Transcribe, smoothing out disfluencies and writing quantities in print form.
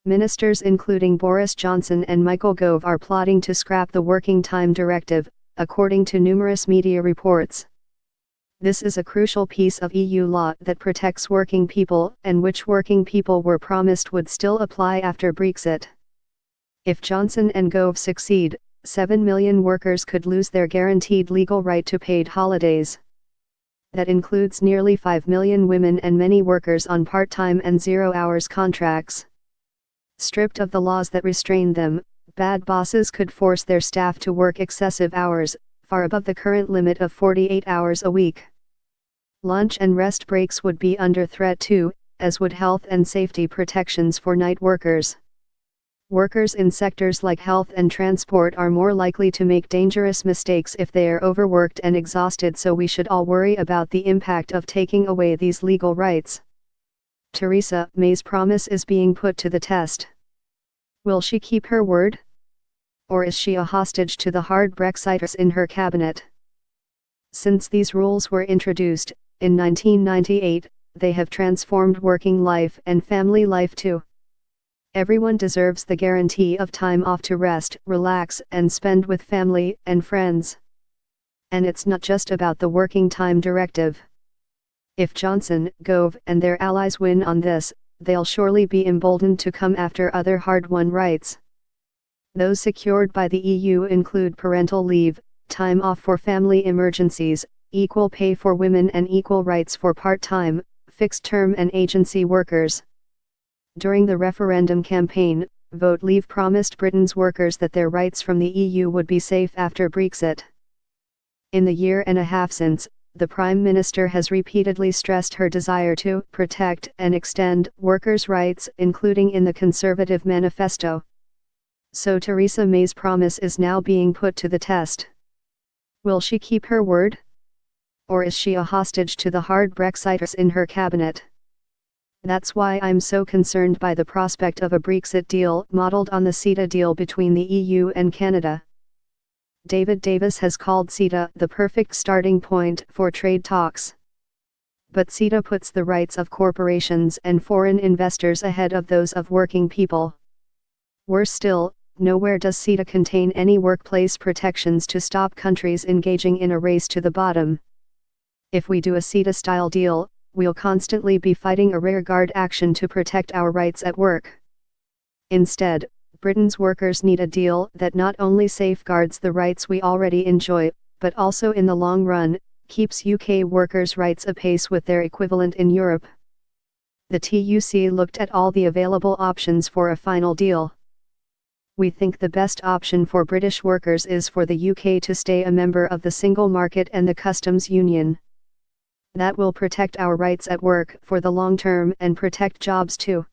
Ministers including Boris Johnson and Michael Gove are plotting to scrap the Working Time Directive, according to numerous media reports. This is a crucial piece of EU law that protects working people and which working people were promised would still apply after Brexit. If Johnson and Gove succeed, 7 million workers could lose their guaranteed legal right to paid holidays. That includes nearly 5 million women and many workers on part-time and zero-hours contracts. Stripped of the laws that restrain them, bad bosses could force their staff to work excessive hours, far above the current limit of 48 hours a week. Lunch and rest breaks would be under threat too, as would health and safety protections for night workers. Workers in sectors like health and transport are more likely to make dangerous mistakes if they are overworked and exhausted, so we should all worry about the impact of taking away these legal rights. Theresa May's promise is being put to the test. Will she keep her word? Or is she a hostage to the hard Brexiteers in her cabinet? Since these rules were introduced, in 1998, they have transformed working life and family life too. Everyone deserves the guarantee of time off to rest, relax, and spend with family and friends. And it's not just about the Working Time Directive. If Johnson, Gove, and their allies win on this, they'll surely be emboldened to come after other hard-won rights. Those secured by the EU include parental leave, time off for family emergencies, equal pay for women and equal rights for part-time, fixed-term and agency workers. During the referendum campaign, Vote Leave promised Britain's workers that their rights from the EU would be safe after Brexit. In the year and a half since, the Prime Minister has repeatedly stressed her desire to protect and extend workers' rights, including in the Conservative manifesto. So Theresa May's promise is now being put to the test. Will she keep her word? Or is she a hostage to the hard Brexiteers in her cabinet? That's why I'm so concerned by the prospect of a Brexit deal modelled on the CETA deal between the EU and Canada. David Davis has called CETA the perfect starting point for trade talks. But CETA puts the rights of corporations and foreign investors ahead of those of working people. Worse still, nowhere does CETA contain any workplace protections to stop countries engaging in a race to the bottom. If we do a CETA-style deal, we'll constantly be fighting a rearguard action to protect our rights at work. Instead, Britain's workers need a deal that not only safeguards the rights we already enjoy, but also in the long run, keeps UK workers' rights apace with their equivalent in Europe. The TUC looked at all the available options for a final deal. We think the best option for British workers is for the UK to stay a member of the single market and the customs union. That will protect our rights at work for the long term and protect jobs too.